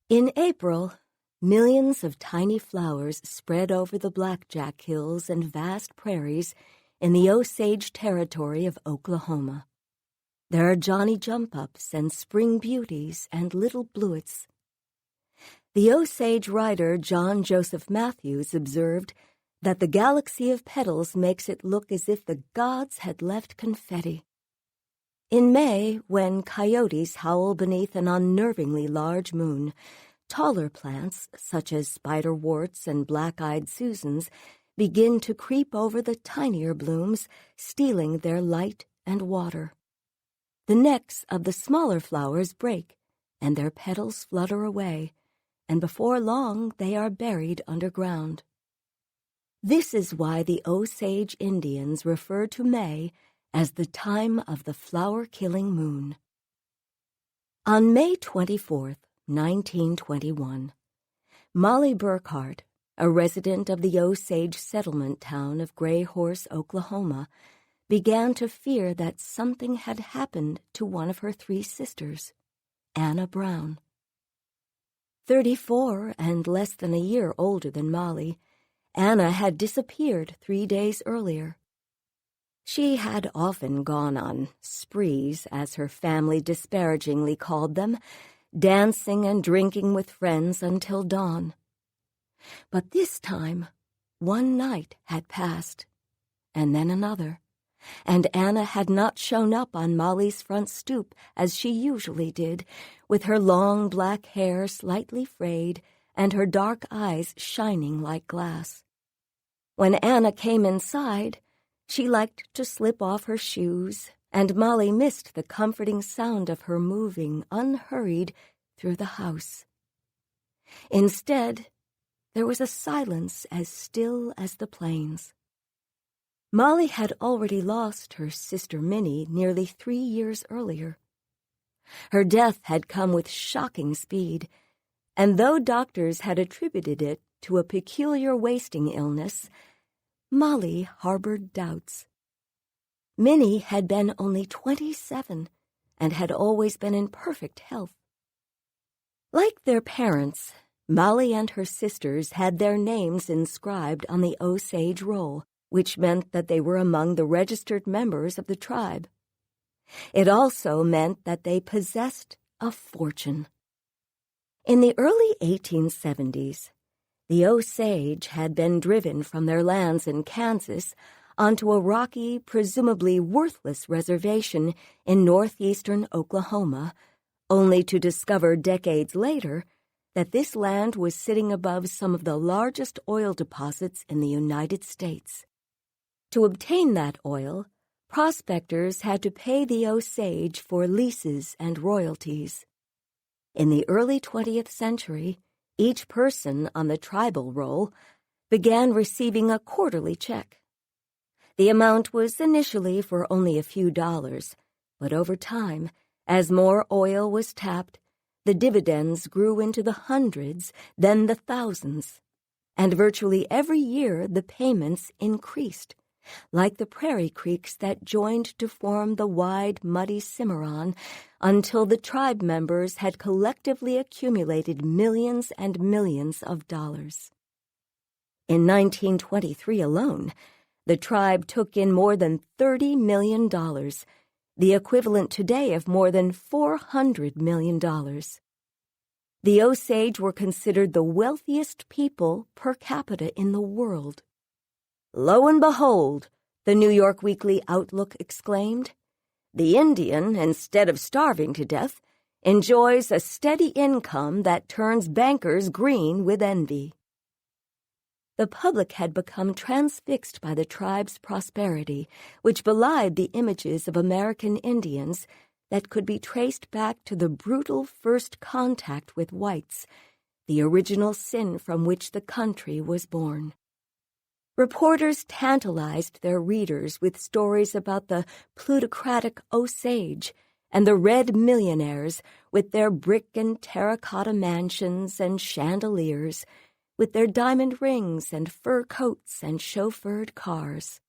In April, millions of tiny flowers spread over the blackjack hills and vast prairies in the Osage territory of Oklahoma. There are Johnny Jump-Ups and spring beauties and little bluets. The Osage writer John Joseph Matthews observed that the galaxy of petals makes it look as if the gods had left confetti. In May, when coyotes howl beneath an unnervingly large moon, taller plants, such as spiderworts and black-eyed Susans, begin to creep over the tinier blooms, stealing their light and water. The necks of the smaller flowers break, and their petals flutter away, and before long they are buried underground. This is why the Osage Indians refer to May as the time of the flower-killing moon. On May 24th, 1921, Mollie Burkhart, a resident of the Osage settlement town of Gray Horse, Oklahoma, began to fear that something had happened to one of her 3 sisters, Anna Brown. 34 and less than a year older than Mollie, Anna had disappeared 3 days earlier. She had often gone on sprees, as her family disparagingly called them, dancing and drinking with friends until dawn. But this time, one night had passed, and then another, and Anna had not shown up on Mollie's front stoop as she usually did, with her long black hair slightly frayed and her dark eyes shining like glass. When Anna came inside, she liked to slip off her shoes, and Mollie missed the comforting sound of her moving, unhurried, through the house. Instead, there was a silence as still as the plains. Mollie had already lost her sister Minnie nearly 3 years earlier. Her death had come with shocking speed, and though doctors had attributed it to a peculiar wasting illness, Mollie harbored doubts. Minnie had been only 27 and had always been in perfect health. Like their parents, Mollie and her sisters had their names inscribed on the Osage roll, which meant that they were among the registered members of the tribe. It also meant that they possessed a fortune. In the early 1870s, the Osage had been driven from their lands in Kansas onto a rocky, presumably worthless reservation in northeastern Oklahoma, only to discover decades later that this land was sitting above some of the largest oil deposits in the United States. To obtain that oil, prospectors had to pay the Osage for leases and royalties. In the early 20th century, each person on the tribal roll began receiving a quarterly check. The amount was initially for only a few dollars, but over time, as more oil was tapped, the dividends grew into the hundreds, then the thousands, and virtually every year the payments increased, like the prairie creeks that joined to form the wide, muddy Cimarron, until the tribe members had collectively accumulated millions and millions of dollars. In 1923 alone, the tribe took in more than $30 million, the equivalent today of more than $400 million. The Osage were considered the wealthiest people per capita in the world. Lo and behold, the New York Weekly Outlook exclaimed, the Indian, instead of starving to death, enjoys a steady income that turns bankers green with envy. The public had become transfixed by the tribe's prosperity, which belied the images of American Indians that could be traced back to the brutal first contact with whites, the original sin from which the country was born. Reporters tantalized their readers with stories about the plutocratic Osage and the red millionaires with their brick and terracotta mansions and chandeliers, with their diamond rings and fur coats and chauffeured cars.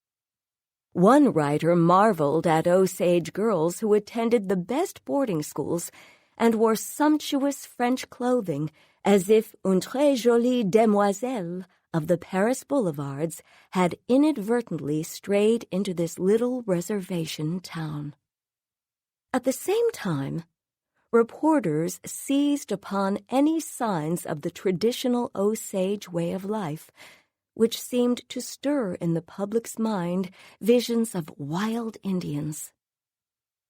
One writer marveled at Osage girls who attended the best boarding schools and wore sumptuous French clothing as if une très jolie demoiselle of the Paris boulevards had inadvertently strayed into this little reservation town. At the same time, reporters seized upon any signs of the traditional Osage way of life, which seemed to stir in the public's mind visions of wild Indians.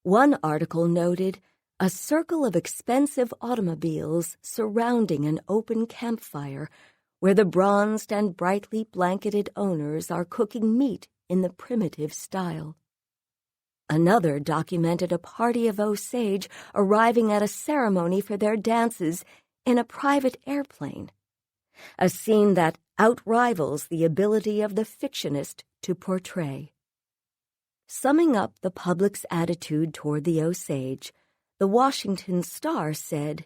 One article noted a circle of expensive automobiles surrounding an open campfire where the bronzed and brightly blanketed owners are cooking meat in the primitive style. Another documented a party of Osage arriving at a ceremony for their dances in a private airplane, a scene that outrivals the ability of the fictionist to portray. Summing up the public's attitude toward the Osage, the Washington Star said,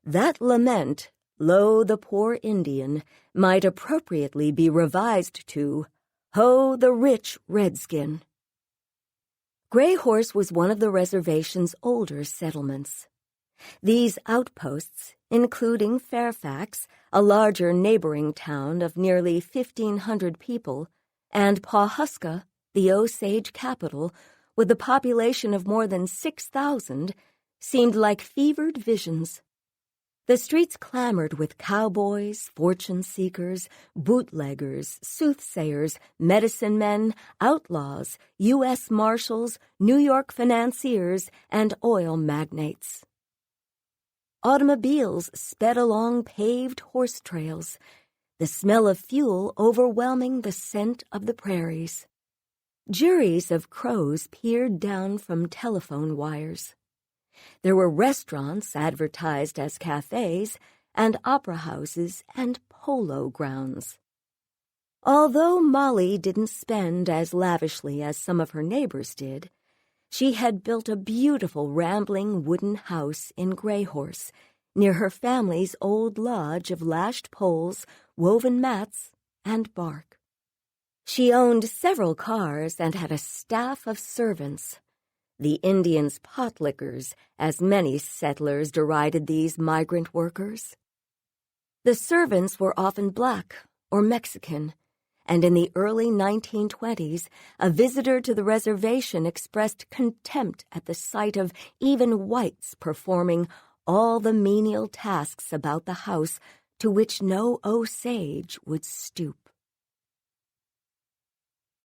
"That lament, 'Lo, the poor Indian,' might appropriately be revised to, 'Ho, the rich redskin.'" Gray Horse was one of the reservation's older settlements. These outposts, including Fairfax, a larger neighboring town of nearly 1,500 people, and Pawhuska, the Osage capital, with a population of more than 6,000, seemed like fevered visions. The streets clamored with cowboys, fortune-seekers, bootleggers, soothsayers, medicine men, outlaws, U.S. Marshals, New York financiers, and oil magnates. Automobiles sped along paved horse trails, the smell of fuel overwhelming the scent of the prairies. Juries of crows peered down from telephone wires. There were restaurants advertised as cafes, and opera houses and polo grounds. Although Mollie didn't spend as lavishly as some of her neighbors did, she had built a beautiful rambling wooden house in Gray Horse, near her family's old lodge of lashed poles, woven mats, and bark. She owned several cars and had a staff of servants. The Indians' potlickers, as many settlers derided these migrant workers. The servants were often black or Mexican, and in the early 1920s, a visitor to the reservation expressed contempt at the sight of even whites performing all the menial tasks about the house to which no Osage would stoop.